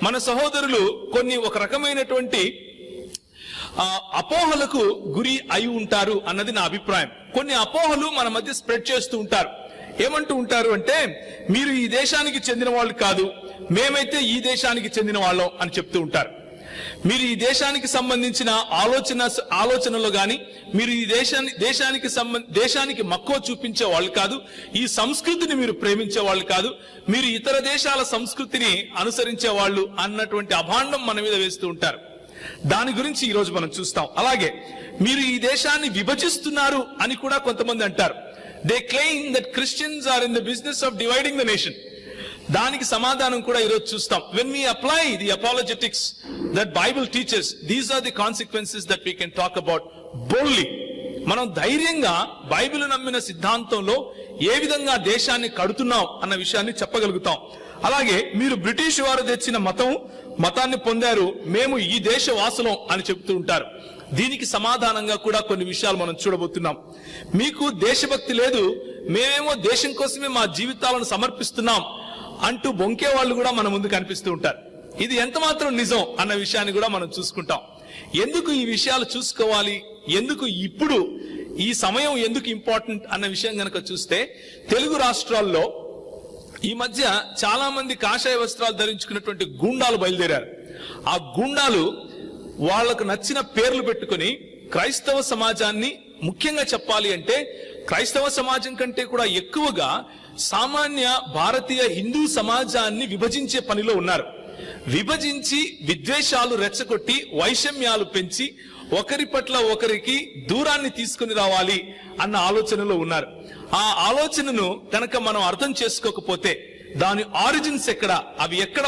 మన సహోదరులు కొన్ని ఒక రకమైనటువంటి అపోహలకు గురి అయి ఉంటారు అన్నది నా అభిప్రాయం. కొన్ని అపోహలు మన మధ్య స్ప్రెడ్ చేస్తూ ఉంటారు. ఏమంటూ ఉంటారు అంటే, మీరు ఈ దేశానికి చెందిన వాళ్ళు కాదు, మేమైతే ఈ దేశానికి చెందిన వాళ్ళం అని చెప్తూ ఉంటారు. మీరు ఈ దేశానికి సంబంధించిన ఆలోచనలో గాని, మీరు ఈ దేశానికి మక్కువ చూపించే వాళ్ళు కాదు, ఈ సంస్కృతిని మీరు ప్రేమించే వాళ్ళు కాదు, మీరు ఇతర దేశాల సంస్కృతిని అనుసరించే వాళ్ళు అన్నటువంటి అభాండం మన మీద వేస్తూ ఉంటారు. దాని గురించి ఈ రోజు మనం చూస్తాం. అలాగే మీరు ఈ దేశాన్ని విభజిస్తున్నారు అని కూడా కొంతమంది అంటారు. They claim that Christians are in the business of dividing the nation. దానికి సమాధానం కూడా ఈరోజు చూస్తాం. When we apply the apologetics that Bible teachers, these are the consequences that we can talk about boldly. మనం ధైర్యంగా బైబిల్ నమ్మిన సిద్ధాంతంలో ఏ విధంగా దేశాన్ని కడుతున్నాం అన్న విషయాన్ని చెప్పగలుగుతాం. అలాగే మీరు బ్రిటిష్ వారు తెచ్చిన మతాన్ని పొందారు, మేము ఈ దేశ వాసులం అని చెబుతూ ఉంటారు. దీనికి సమాధానంగా కూడా కొన్ని విషయాలు మనం చూడబోతున్నాం. మీకు దేశభక్తి లేదు, మేమేమో దేశం కోసమే మా జీవితాలను సమర్పిస్తున్నాం అంటూ బొంకే వాళ్ళు కూడా మన ముందు కనిపిస్తూ ఉంటారు. ఇది ఎంత మాత్రం నిజం అన్న విషయాన్ని కూడా మనం చూసుకుంటాం. ఎందుకు ఈ విషయాలు చూసుకోవాలి, ఎందుకు ఇప్పుడు ఈ సమయం ఎందుకు ఇంపార్టెంట్ అన్న విషయం గనక చూస్తే, తెలుగు రాష్ట్రాల్లో ఈ మధ్య చాలా మంది కాషాయ వస్త్రాలు ధరించుకున్నటువంటి గూండాలు బయలుదేరారు. ఆ గూండాలు వాళ్లకు నచ్చిన పేర్లు పెట్టుకుని క్రైస్తవ సమాజాన్ని, ముఖ్యంగా చెప్పాలి అంటే క్రైస్తవ సమాజం కంటే కూడా ఎక్కువగా సామాన్య భారతీయ హిందూ సమాజాన్ని విభజించే పనిలో ఉన్నారు. విభజించి విద్వేషాలు రెచ్చగొట్టి వైషమ్యాలు పెంచి ఒకరి పట్ల ఒకరికి దూరాన్ని తీసుకుని రావాలి అన్న ఆలోచనలో ఉన్నారు. ఆ ఆలోచనను కనుక మనం అర్థం చేసుకోకపోతే, దాని ఆరిజిన్స్ ఎక్కడ, అవి ఎక్కడ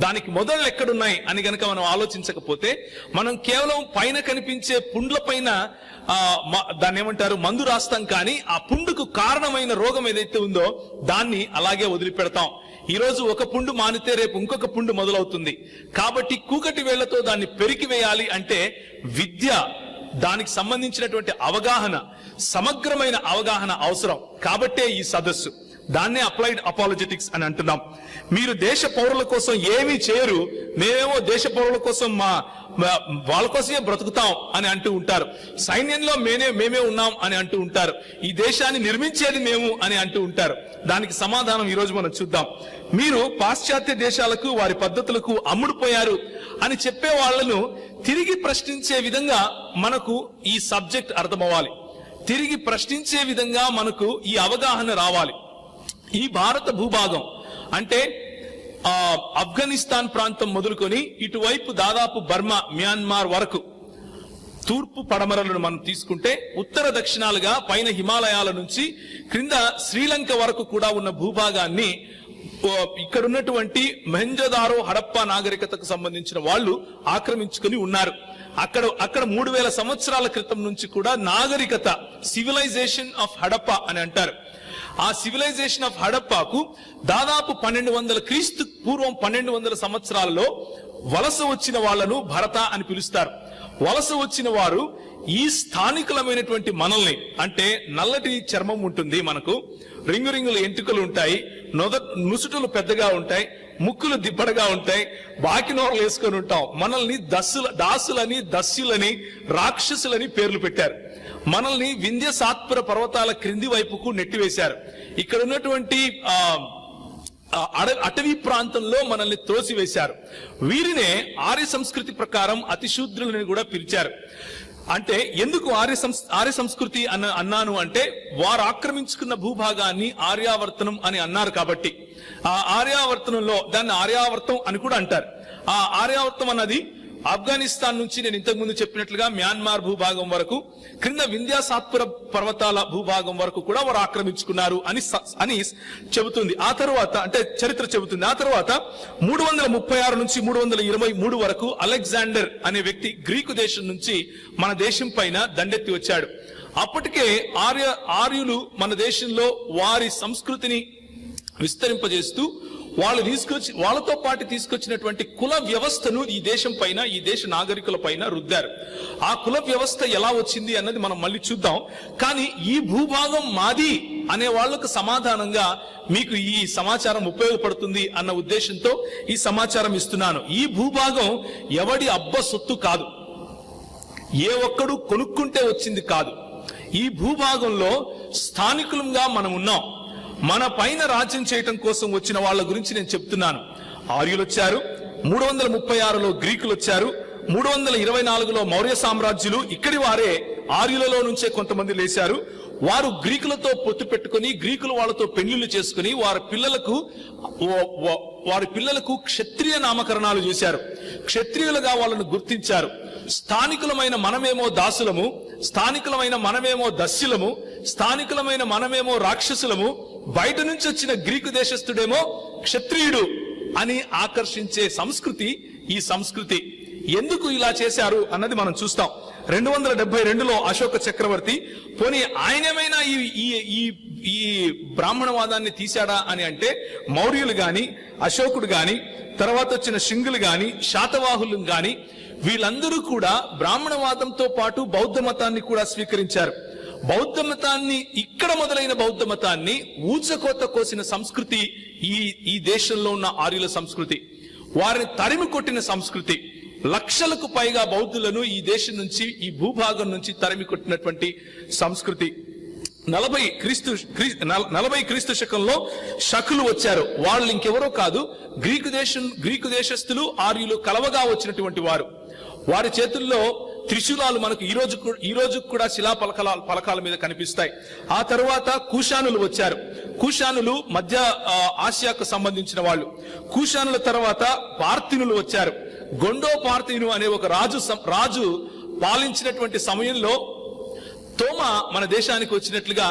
దానికి మొదళ్ళు ఎక్కడున్నాయి అని గనక మనం ఆలోచించకపోతే, మనం కేవలం పైన కనిపించే పుండ్ల పైన దాన్ని ఏమంటారు మందు రాస్తాం, కానీ ఆ పుండుకు కారణమైన రోగం ఏదైతే ఉందో దాన్ని అలాగే వదిలిపెడతాం. ఈ రోజు ఒక పుండు మానితే రేపు ఇంకొక పుండు మొదలవుతుంది. కాబట్టి కూకటి వేళ్లతో దాన్ని పెరికివేయాలి అంటే విద్య, దానికి సంబంధించినటువంటి అవగాహన, సమగ్రమైన అవగాహన అవసరం. కాబట్టే ఈ సదస్సు, దాన్నే అప్లైడ్ అపాలజెటిక్స్ అని అంటున్నాం. మీరు దేశ పౌరుల కోసం ఏమీ చేయరు, మేమేమో దేశ పౌరుల కోసం వాళ్ళ కోసమే బ్రతుకుతాం అని అంటూ ఉంటారు. సైన్యంలో మేమే ఉన్నాం అని అంటూ ఉంటారు. ఈ దేశాన్ని నిర్మించేది మేము అని అంటూ ఉంటారు. దానికి సమాధానం ఈ రోజు మనం చూద్దాం. మీరు పాశ్చాత్య దేశాలకు, వారి పద్ధతులకు అమ్ముడుపోయారు అని చెప్పే వాళ్లను తిరిగి ప్రశ్నించే విధంగా మనకు ఈ సబ్జెక్ట్ అర్థమవ్వాలి. తిరిగి ప్రశ్నించే విధంగా మనకు ఈ అవగాహన రావాలి. ఈ భారత భూభాగం అంటే ఆఫ్ఘనిస్తాన్ ప్రాంతం మొదలుకొని ఇటువైపు దాదాపు బర్మా, మ్యాన్మార్ వరకు, తూర్పు పడమరలను మనం తీసుకుంటే ఉత్తర దక్షిణాలుగా పైన హిమాలయాల నుంచి క్రింద శ్రీలంక వరకు కూడా ఉన్న భూభాగాన్ని ఇక్కడ ఉన్నటువంటి మొహెంజోదారో, హడప్పా నాగరికతకు సంబంధించిన వాళ్ళు ఆక్రమించుకుని ఉన్నారు. అక్కడ 3000 సంవత్సరాల క్రితం నుంచి కూడా నాగరికత, సివిలైజేషన్ ఆఫ్ హడప్పా అని అంటారు. ఆ సివిలైజేషన్ ఆఫ్ హడప్పాకు దాదాపు 1200 క్రీస్తు పూర్వం 1200 సంవత్సరాలలో వలస వచ్చిన వాళ్లను భరత అని పిలుస్తారు. వలస వచ్చిన వారు ఈ స్థానికులమైనటువంటి మనల్ని, అంటే నల్లటి చర్మం ఉంటుంది, మనకు రింగుల ఎంటుకలు ఉంటాయి, నుసుటులు పెద్దగా ఉంటాయి, ముక్కులు దిబ్బడగా ఉంటాయి, బాకినోరలు వేసుకొని ఉంటాం. మనల్ని దాసులని, దస్యులని, రాక్షసులని పేర్లు పెట్టారు. మనల్ని వింధ్య సాత్పుర పర్వతాల క్రింది వైపుకు నెట్టివేశారు. ఇక్కడ ఉన్నటువంటి అటవీ ప్రాంతంలో మనల్ని త్రోసివేశారు. వీరినే ఆర్య సంస్కృతి ప్రకారం అతిశూద్రులని కూడా పిలిచారు. అంటే ఎందుకు ఆర్య సంస్కృతి అన్నాను అంటే, వారు ఆక్రమించుకున్న భూభాగాన్ని ఆర్యావర్తనం అని అన్నారు కాబట్టి. ఆ ఆర్యావర్తనంలో దాన్ని ఆర్యావర్తం అని కూడా అంటారు. ఆ ఆర్యావర్తం అన్నది ఆఫ్ఘనిస్తాన్ నుంచి నేను ఇంతకు ముందు చెప్పినట్లుగా మ్యాన్మార్ భూభాగం వరకు, క్రింద వింధ్య సాత్పుర పర్వతాల భూభాగం వరకు కూడా వారు ఆక్రమించుకున్నారు అని చెబుతుంది. ఆ తర్వాత అంటే చరిత్ర చెబుతుంది. ఆ తర్వాత 336 నుంచి 323 వరకు అలెగ్జాండర్ అనే వ్యక్తి గ్రీకు దేశం నుంచి మన దేశం పైన దండెత్తి వచ్చాడు. అప్పటికే ఆర్యులు మన దేశంలో వారి సంస్కృతిని విస్తరింపజేస్తూ వాళ్ళతో పాటు తీసుకొచ్చినటువంటి కుల వ్యవస్థను ఈ దేశం పైన, ఈ దేశ నాగరికుల పైన రుద్దారు. ఆ కుల వ్యవస్థ ఎలా వచ్చింది అన్నది మనం మళ్ళీ చూద్దాం. కానీ ఈ భూభాగం మాది అనే వాళ్లకు సమాధానంగా మీకు ఈ సమాచారం ఉపయోగపడుతుంది అన్న ఉద్దేశంతో ఈ సమాచారం ఇస్తున్నాను. ఈ భూభాగం ఎవడి అబ్బ సొత్తు కాదు, ఏ ఒక్కడు కొనుక్కుంటే వచ్చింది కాదు. ఈ భూభాగంలో స్థానికులంగా మనం ఉన్నాం. మన పైన రాజ్యం చేయటం కోసం వచ్చిన వాళ్ళ గురించి నేను చెప్తున్నాను. ఆర్యులు వచ్చారు, 336లో గ్రీకులు వచ్చారు, 324లో మౌర్య సామ్రాజ్యులు ఇక్కడి వారే ఆర్యులలో నుంచే కొంతమంది లేచారు. వారు గ్రీకులతో పొత్తు పెట్టుకుని, గ్రీకులు వాళ్ళతో పెళ్లిళ్లు చేసుకుని వారి పిల్లలకు క్షత్రియ నామకరణాలు చేశారు. క్షత్రియులుగా వాళ్ళను గుర్తించారు. స్థానికులమైన మనమేమో దాసులము, స్థానికులమైన మనమేమో దస్యులము, స్థానికులమైన మనమేమో రాక్షసులము, బయట నుంచి వచ్చిన గ్రీకు దేశస్థుడేమో క్షత్రియుడు అని ఆకర్షించే సంస్కృతి ఈ సంస్కృతి. ఎందుకు ఇలా చేశారు అన్నది మనం చూస్తాం. 272లో అశోక చక్రవర్తి పోనీ ఆయనేమైనా ఈ బ్రాహ్మణవాదాన్ని తీశాడా అని అంటే, మౌర్యులు గాని, అశోకుడు గాని, తర్వాత వచ్చిన శింగులు గాని, శాతవాహులు గాని, వీళ్ళందరూ కూడా బ్రాహ్మణవాదంతో పాటు బౌద్ధ మతాన్ని కూడా స్వీకరించారు. బౌద్ధ మతాన్ని, ఇక్కడ మొదలైన బౌద్ధ మతాన్ని ఊచకోత కోసిన సంస్కృతి ఈ దేశంలో ఉన్న ఆర్యుల సంస్కృతి. వారిని తరిమి కొట్టిన సంస్కృతి. లక్షలకు పైగా బౌద్ధులను ఈ దేశం నుంచి, ఈ భూభాగం నుంచి తరిమి కొట్టినటువంటి సంస్కృతి. 40 క్రీస్తు శకంలో శకులు వచ్చారు. వాళ్ళు ఇంకెవరో కాదు, గ్రీకు దేశస్థులు ఆర్యులు కలవగా వచ్చినటువంటి వారు. వారి చేతుల్లో త్రిశూలాలు మనకు ఈ రోజు కూడా శిలా పలకాల మీద కనిపిస్తాయి. ఆ తరువాత కూషానులు వచ్చారు. కూషానులు మధ్య ఆసియాకు సంబంధించిన వాళ్ళు. కూషానుల తర్వాత పార్థినులు వచ్చారు. గొండో పార్థిను అనే ఒక రాజు పాలించినటువంటి సమయంలో తోమా మన దేశానికి వచ్చినట్లుగా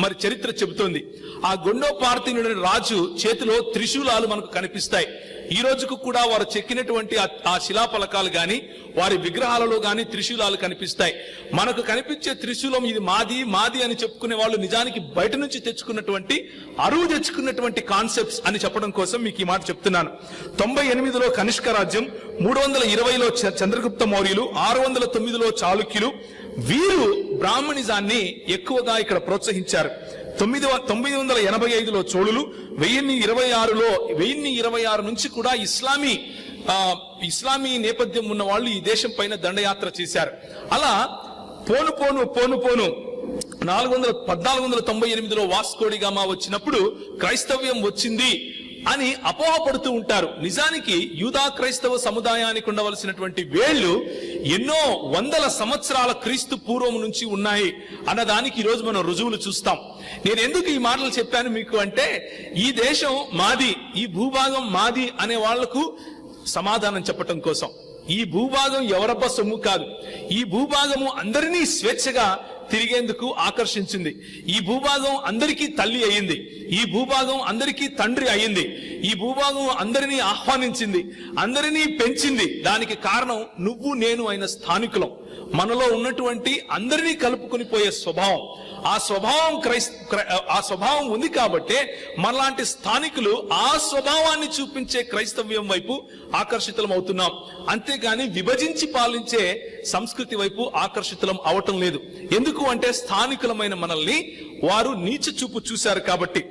మరి చరిత్ర చెబుతోంది. ఆ గొండో పార్థినుడి రాజు చేతిలో త్రిశూలాలు మనకు కనిపిస్తాయి. ఈ రోజుకు కూడా వారు చెక్కినటువంటి ఆ శిలాఫలకాలు గాని, వారి విగ్రహాలలో గాని త్రిశూలాలు కనిపిస్తాయి. మనకు కనిపించే త్రిశూలం ఇది మాది అని చెప్పుకునే వాళ్ళు నిజానికి బయట నుంచి తెచ్చుకున్నటువంటి, అరువు తెచ్చుకున్నటువంటి కాన్సెప్ట్స్ అని చెప్పడం కోసం మీకు ఈ మాట చెప్తున్నాను. 98లో కనిష్క రాజ్యం, 320లో చంద్రగుప్త మౌర్యులు, 609లో చాళుక్యులు, వీరు బ్రాహ్మణిజాన్ని ఎక్కువగా ఇక్కడ ప్రోత్సహించారు. 985లో చోళులు, 1026 నుంచి కూడా ఇస్లామీ నేపథ్యం ఉన్న వాళ్ళు ఈ దేశం పైన దండయాత్ర చేశారు. అలా పోను 1498లో వాస్కోడిగామా వచ్చినప్పుడు క్రైస్తవ్యం వచ్చింది అని అపోహపడుతూ ఉంటారు. నిజానికి యూదా క్రైస్తవ సముదాయానికి ఉండవలసినటువంటి వేళ్లు ఎన్నో వందల సంవత్సరాల క్రీస్తు పూర్వం నుంచి ఉన్నాయి అన్నదానికి ఈరోజు మనం రుజువులు చూస్తాం. నేను ఎందుకు ఈ మాటలు చెప్పాను మీకు అంటే, ఈ దేశం మాది, ఈ భూభాగం మాది అనే వాళ్లకు సమాధానం చెప్పటం కోసం. ఈ భూభాగం ఎవరబ్బ సొమ్ము కాదు. ఈ భూభాగము అందరినీ స్వేచ్ఛగా తిరిగేందుకు ఆకర్షించింది. ఈ భూభాగం అందరికీ తల్లి అయింది. ఈ భూభాగం అందరికీ తండ్రి అయింది. ఈ భూభాగం అందరినీ ఆహ్వానించింది, అందరినీ పెంచింది. దానికి కారణం నువ్వు నేను అయిన స్థానికులం. మనలో ఉన్నటువంటి అందరినీ కలుపుకొని పోయే స్వభావం, ఆ స్వభావం ఉంది కాబట్టే మనలాంటి స్థానికులు ఆ స్వభావాన్ని చూపించే క్రైస్తవ్యం వైపు ఆకర్షితులం అవుతున్నాం. అంతేగాని విభజించి పాలించే సంస్కృతి వైపు ఆకర్షితులం అవటం లేదు. ఎందుకు అంటే స్థానికులమైన మనల్ని వారు నీచ చూపు చూశారు కాబట్టి.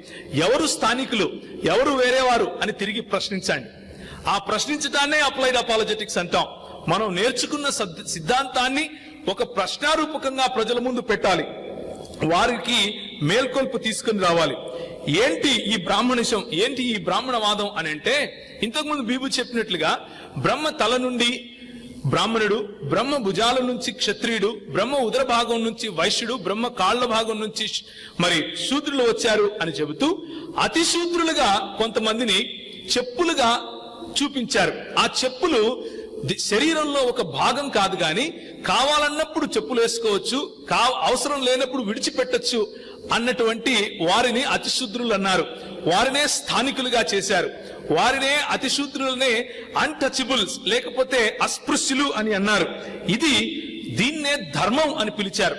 ఎవరు స్థానికులు, ఎవరు వేరేవారు అని తిరిగి ప్రశ్నించండి. ఆ ప్రశ్నించడాన్నే అప్లైడ్ అపాలజెటిక్స్ అంటాం. మనం నేర్చుకున్న సిద్ధాంతాన్ని ఒక ప్రశ్నారూపకంగా ప్రజల ముందు పెట్టాలి, వారికి మేల్కొల్పు తీసుకుని రావాలి. ఏంటి ఈ బ్రాహ్మణిజం, ఏంటి ఈ బ్రాహ్మణవాదం అని అంటే, ఇంతకుముందు బీబు చెప్పినట్లుగా బ్రహ్మ తల నుండి బ్రాహ్మణుడు, బ్రహ్మ భుజాల నుంచి క్షత్రియుడు, బ్రహ్మ ఉదర భాగం నుంచి వైశ్యుడు, బ్రహ్మ కాళ్ల భాగం నుంచి మరి శూద్రులు వచ్చారు అని చెబుతూ అతి శూద్రులుగా కొంతమందిని చెప్పులుగా చూపించారు. ఆ చెప్పులు శరీరంలో ఒక భాగం కాదు గాని కావాలన్నప్పుడు చెప్పులు వేసుకోవచ్చు, అవసరం లేనప్పుడు విడిచిపెట్టచ్చు అన్నటువంటి వారిని అతిశూద్రులు అన్నారు. వారినే స్థానికులుగా చేశారు. వారినే అతిశూద్రులనే అన్టచబుల్స్ లేకపోతే అస్పృశ్యులు అని అన్నారు. దీన్నే ధర్మం అని పిలిచారు.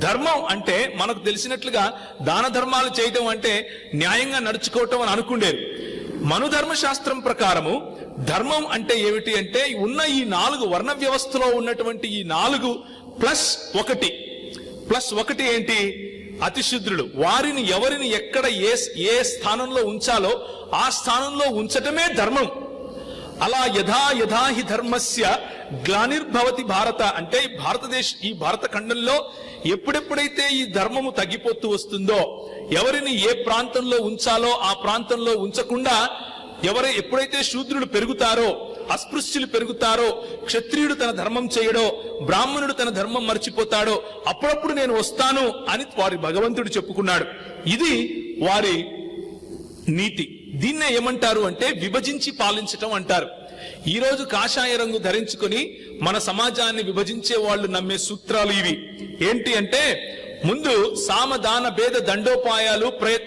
ధర్మం అంటే మనకు తెలిసినట్లుగా దాన ధర్మాలు చేయటం అంటే న్యాయంగా నడుచుకోవటం అని అనుకుండేది. మనుధర్మశాస్త్రం ప్రకారము ధర్మం అంటే ఏమిటి అంటే ఉన్న ఈ 4 వర్ణ వ్యవస్థలో ఉన్నటువంటి ఈ 4 ప్లస్ ఒకటి ఏంటి? అతిశుద్రులు. వారిని ఎవరిని ఎక్కడ ఏ స్థానంలో ఉంచాలో ఆ స్థానంలో ఉంచటమే ధర్మం. అలా యథా హి ధర్మస్య గ్లానిర్భవతి భారత అంటే ఈ భారత ఖండంలో ఎప్పుడెప్పుడైతే ఈ ధర్మము తగ్గిపోతూ వస్తుందో, ఎవరిని ఏ ప్రాంతంలో ఉంచాలో ఆ ప్రాంతంలో ఉంచకుండా ఎప్పుడైతే శూద్రులు పెరుగుతారో, అస్పృశ్యులు పెరుగుతారో, క్షత్రియుడు తన ధర్మం చేయడో, బ్రాహ్మణుడు తన ధర్మం మర్చిపోతాడో అప్పుడప్పుడు నేను వస్తాను అని వారి భగవంతుడు చెప్పుకున్నాడు. ఇది వారి నీతి. దీన్నే ఏమంటారు అంటే విభజించి పాలించటం అంటారు. ఈ రోజు కాషాయ రంగు ధరించుకొని మన సమాజాన్ని విభజించే వాళ్ళు నమ్మే సూత్రాలు ఇవి. ఏంటి అంటే, ముందు సామదాన భేద దండోపాయాలు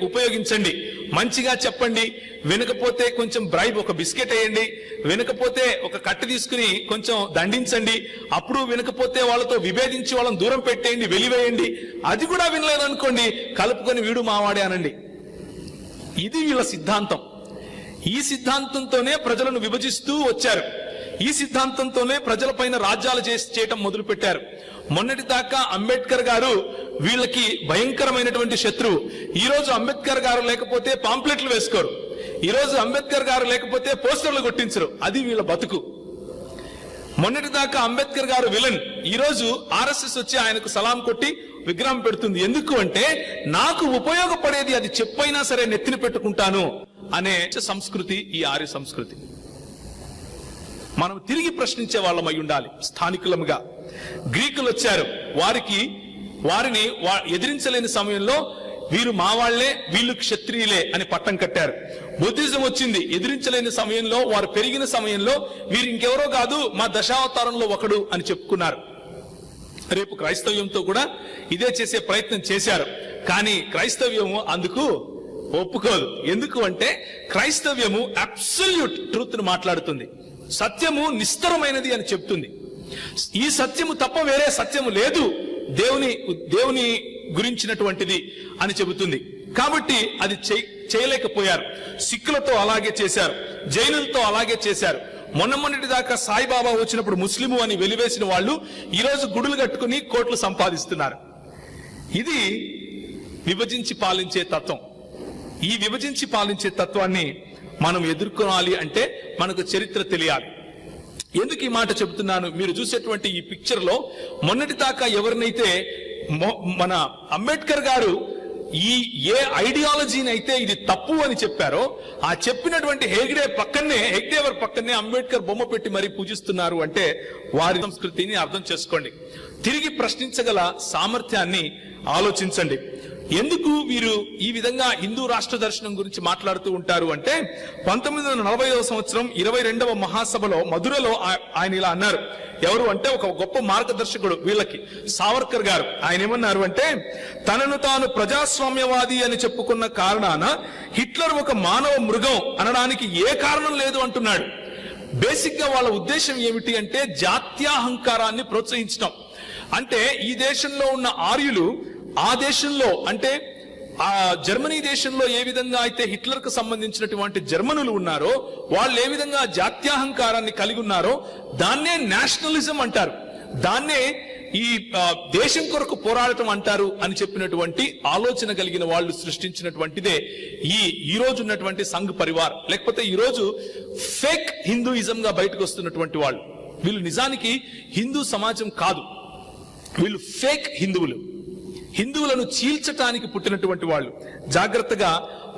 ఉపయోగించండి. మంచిగా చెప్పండి, వినకపోతే కొంచెం బ్రైబ్, ఒక బిస్కెట్ వేయండి, వినకపోతే ఒక కట్టు తీసుకుని కొంచెం దండించండి, అప్పుడు వినకపోతే వాళ్ళతో విభేదించి వాళ్ళని దూరం పెట్టేయండి, వెలివేయండి. అది కూడా వినలేదనుకోండి, కలుపుకొని వీడు మావాడే అనండి. ఇది వీళ్ళ సిద్ధాంతం. ఈ సిద్ధాంతంతోనే ప్రజలను విభజిస్తూ వచ్చారు. ఈ సిద్ధాంతంతోనే ప్రజలపైన రాజ్యాలు చేయటం మొదలు పెట్టారు. మొన్నటి దాకా అంబేద్కర్ గారు వీళ్ళకి భయంకరమైనటువంటి శత్రువు. ఈ రోజు అంబేద్కర్ గారు లేకపోతే పాంప్లెట్లు వేసుకోరు, ఈ రోజు అంబేద్కర్ గారు లేకపోతే పోస్టర్లు కొట్టించరు. అది వీళ్ళ బతుకు. మొన్నటి దాకా అంబేద్కర్ గారు విలన్, ఈ రోజు ఆర్ఎస్ఎస్ వచ్చి ఆయనకు సలాం కొట్టి విగ్రహం పెడుతుంది. ఎందుకు అంటే, నాకు ఉపయోగపడేది అది చెప్పైనా సరే నెత్తిన పెట్టుకుంటాను అనే సంస్కృతి ఈ ఆర్య సంస్కృతి. మనం తిరిగి ప్రశ్నించే వాళ్ళం అయి ఉండాలి. స్థానికులముగా గ్రీకులు వచ్చారు, వారిని ఎదిరించలేని సమయంలో వీరు మా వాళ్లే, వీళ్ళు క్షత్రియులే అని పట్టం కట్టారు. బుద్ధిజం వచ్చింది, ఎదిరించలేని సమయంలో, వారు పెరిగిన సమయంలో వీరు ఇంకెవరో కాదు, మా దశావతారంలో ఒకడు అని చెప్పుకున్నారు. రేపు క్రైస్తవ్యంతో కూడా ఇదే చేసే ప్రయత్నం చేశారు. కానీ క్రైస్తవ్యము అందుకు ఒప్పుకోదు. ఎందుకు అంటే, క్రైస్తవ్యము అబ్సల్యూట్ ట్రూత్ ను మాట్లాడుతుంది. సత్యము నిస్తరమైనది అని చెప్తుంది. ఈ సత్యము తప్ప వేరే సత్యము లేదు, దేవుని గురించినటువంటిది అని చెబుతుంది. కాబట్టి అది చేయలేకపోయారు. సిక్కులతో అలాగే చేశారు, జైనులతో అలాగే చేశారు. మొన్నటి దాకా సాయిబాబా వచ్చినప్పుడు ముస్లిము అని వెలివేసిన వాళ్ళు ఈ రోజు గుడులు కట్టుకుని కోట్లు సంపాదిస్తున్నారు. ఇది విభజించి పాలించే తత్వం. ఈ విభజించి పాలించే తత్వాన్ని మనం ఎదుర్కోవాలి అంటే మనకు చరిత్ర తెలియాలి. ఎందుకు ఈ మాట చెబుతున్నాను? మీరు చూసేటువంటి ఈ పిక్చర్ లో మొన్నటి దాకా ఎవరినైతే మన అంబేద్కర్ గారు ఏ ఐడియాలజీని అయితే ఇది తప్పు అని చెప్పారో, ఆ చెప్పినటువంటి హెగ్డేవర్ పక్కనే అంబేద్కర్ బొమ్మ పెట్టి మరీ పూజిస్తున్నారు అంటే వారి సంస్కృతిని అర్థం చేసుకోండి. తిరిగి ప్రశ్నించగల సామర్థ్యాన్ని ఆలోచించండి. ఎందుకు వీరు ఈ విధంగా హిందూ రాష్ట్ర దర్శనం గురించి మాట్లాడుతూ ఉంటారు అంటే, 1940వ సంవత్సరం 22వ మహాసభలో మధురలో ఆయన ఇలా అన్నారు. ఎవరు అంటే, ఒక గొప్ప మార్గదర్శకుడు వీళ్ళకి, సావర్కర్ గారు. ఆయన ఏమన్నారు అంటే, తనను తాను ప్రజాస్వామ్యవాది అని చెప్పుకున్న కారణాన హిట్లర్ ఒక మానవ మృగం అనడానికి ఏ కారణం లేదు అంటున్నాడు. బేసిక్ గా వాళ్ళ ఉద్దేశం ఏమిటి అంటే, జాత్యాహంకారాన్ని ప్రోత్సహించడం. అంటే ఈ దేశంలో ఉన్న ఆర్యులు ఆ దేశంలో, అంటే ఆ జర్మనీ దేశంలో ఏ విధంగా అయితే హిట్లర్ కు సంబంధించినటువంటి జర్మనులు ఉన్నారో, వాళ్ళు ఏ విధంగా జాత్యాహంకారాన్ని కలిగి ఉన్నారో దాన్నే నేషనలిజం అంటారు, దాన్నే ఈ దేశం కొరకు పోరాడటం అంటారు అని చెప్పినటువంటి ఆలోచన కలిగిన వాళ్ళు సృష్టించినటువంటిదే ఈ రోజు ఉన్నటువంటి సంఘ్ పరివార్, లేకపోతే ఈ రోజు ఫేక్ హిందూయిజం గా బయటకు వస్తున్నటువంటి వాళ్ళు. వీళ్ళు నిజానికి హిందూ సమాజం కాదు, వీళ్ళు ఫేక్ హిందువులను చీల్చటానికి పుట్టినటువంటి వాళ్ళు. జాగ్రత్తగా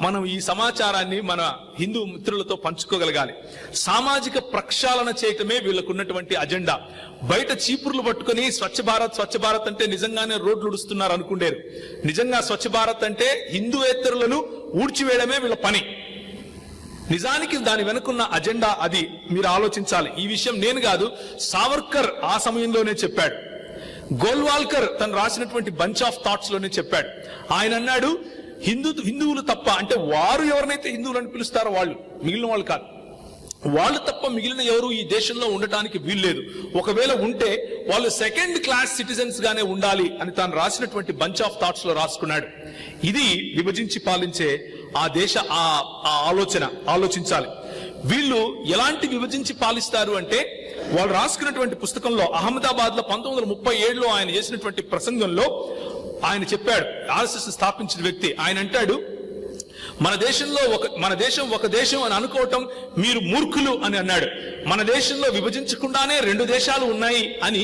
మనం ఈ సమాచారాన్ని మన హిందూ మిత్రులతో పంచుకోగలగాలి. సామాజిక ప్రక్షాళన చేయటమే వీళ్ళకున్నటువంటి అజెండా. బయట చీపుర్లు పట్టుకుని స్వచ్ఛ భారత్ అంటే నిజంగానే రోడ్లు ఉడుస్తున్నారు అనుకుండేరు. నిజంగా స్వచ్ఛ భారత్ అంటే హిందూయేతరులను ఊడ్చివేయడమే వీళ్ళ పని. నిజానికి దాని వెనుకున్న అజెండా అది. మీరు ఆలోచించాలి. ఈ విషయం నేను కాదు, సావర్కర్ ఆ సమయంలోనే చెప్పాడు. గోల్వాల్కర్ తను రాసినటువంటి బంచ్ ఆఫ్ థాట్స్ లోనే చెప్పాడు. ఆయన అన్నాడు, హిందువులు తప్ప, అంటే వారు ఎవరినైతే హిందువులను పిలుస్తారో వాళ్ళు, మిగిలిన వాళ్ళు కాదు, వాళ్ళు తప్ప మిగిలిన ఎవరు ఈ దేశంలో ఉండటానికి వీల్లేదు. ఒకవేళ ఉంటే వాళ్ళు సెకండ్ క్లాస్ సిటిజన్స్ గానే ఉండాలి అని తాను రాసినటువంటి బంచ్ ఆఫ్ థాట్స్ లో రాసుకున్నాడు. ఇది విభజించి పాలించే ఆ దేశ ఆ ఆలోచించాలి. వీళ్ళు ఎలాంటి విభజించి పాలిస్తారు అంటే, వాళ్ళు రాసుకున్నటువంటి పుస్తకంలో అహ్మదాబాద్ లో 1937లో ఆయన చేసినటువంటి ప్రసంగంలో ఆయన చెప్పాడు, ఆర్ఎస్ఎస్ స్థాపించిన వ్యక్తి. ఆయన అంటాడు, మన దేశం ఒక దేశం అని అనుకోవటం మీరు మూర్ఖులు అని అన్నాడు. మన దేశంలో విభజించకుండానే 2 దేశాలు ఉన్నాయి అని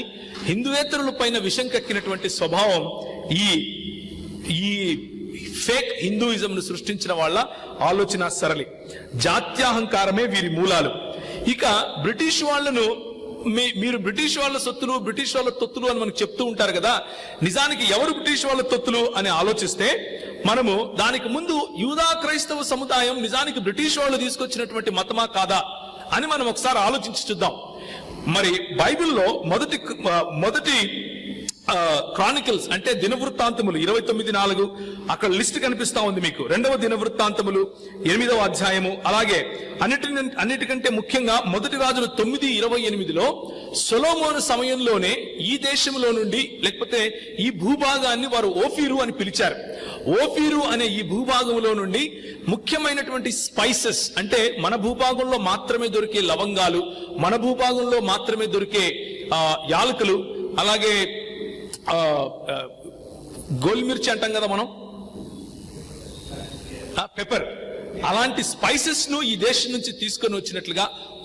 హిందువేతరుల పైన విషం కక్కినటువంటి స్వభావం ఈ ఫేక్ హిందూయిజం ను సృష్టించిన వాళ్ళ ఆలోచన సరళి. జాత్యాహంకారమే వీరి మూలాలు. ఇక బ్రిటిష్ వాళ్ళను మీరు బ్రిటిష్ వాళ్ళ సొత్తులు, బ్రిటిష్ వాళ్ళ తొత్తులు అని మనకు చెప్తూ ఉంటారు కదా. నిజానికి ఎవరు బ్రిటిష్ వాళ్ళ తొత్తులు అని ఆలోచిస్తే, మనము దానికి ముందు యూదా క్రైస్తవ సముదాయం నిజానికి బ్రిటిష్ వాళ్ళు తీసుకొచ్చినటువంటి మతమా కాదా అని మనం ఒకసారి ఆలోచించి చూద్దాం. మరి బైబిల్లో మొదటి క్రానికల్స్ అంటే దినవృత్తాంతములు 29:4 అక్కడ లిస్ట్ కనిపిస్తా ఉంది మీకు. 2వ దినవృత్తాంతములు 8వ అధ్యాయము, అలాగే అన్నిటికంటే ముఖ్యంగా 1 రాజులు 9:28లో సొలొమోను సమయంలోనే ఈ దేశంలో నుండి, లేకపోతే ఈ భూభాగాన్ని వారు ఓఫీరు అని పిలిచారు. ఓఫీరు అనే ఈ భూభాగంలో నుండి ముఖ్యమైనటువంటి స్పైసెస్, అంటే మన భూభాగంలో మాత్రమే దొరికే లవంగాలు, మన భూభాగంలో మాత్రమే దొరికే యాలకులు, అలాగే గోల్మిర్చి అంటాం కదా మనం, పెప్పర్, అలాంటి స్పైసెస్ ను ఈ దేశం నుంచి తీసుకొని వచ్చినట్లుగా,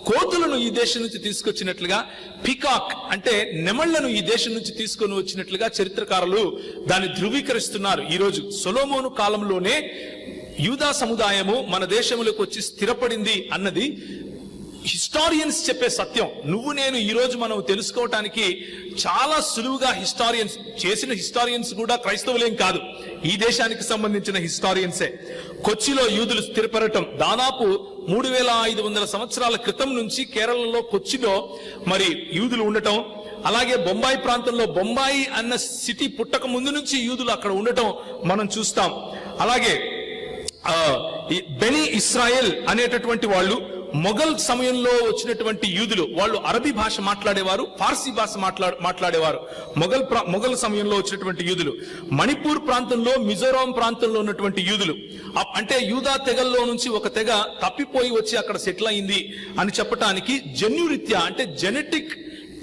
కోతులను ఈ దేశం నుంచి తీసుకొచ్చినట్లుగా, పికాక్ అంటే నెమళ్లను ఈ దేశం నుంచి తీసుకొని వచ్చినట్లుగా చరిత్రకారులు దాన్ని ధృవీకరిస్తున్నారు. ఈ రోజు సొలొమోను కాలంలోనే యూదా సముదాయము మన దేశంలోకి వచ్చి స్థిరపడింది అన్నది హిస్టారియన్స్ చెప్పే సత్యం. నువ్వు నేను ఈ రోజు మనం తెలుసుకోవటానికి చాలా సులువుగా హిస్టారియన్స్ కూడా క్రైస్తవులేం కాదు, ఈ దేశానికి సంబంధించిన హిస్టారియన్సే. కొచ్చిలో యూదులు స్థిరపడటం దాదాపు 3500 సంవత్సరాల క్రితం నుంచి కేరళలో కొచ్చిలో మరి యూదులు ఉండటం, అలాగే బొంబాయి ప్రాంతంలో బొంబాయి అన్న సిటీ పుట్టక ముందు నుంచి యూదులు అక్కడ ఉండటం మనం చూస్తాం. అలాగే బెనీ ఇస్రాయెల్ అనేటటువంటి వాళ్ళు మొఘల్ సమయంలో వచ్చినటువంటి యూదులు, వాళ్ళు అరబీ భాష మాట్లాడేవారు, ఫార్సీ భాష మాట్లాడేవారు. మొఘల్ సమయంలో వచ్చినటువంటి యూదులు, మణిపూర్ ప్రాంతంలో, మిజోరాం ప్రాంతంలో ఉన్నటువంటి యూదులు, అంటే యూదా తెగల్లో నుంచి ఒక తెగ తప్పిపోయి వచ్చి అక్కడ సెటిల్ అయింది అని చెప్పటానికి జన్యురీత్యా అంటే జెనెటిక్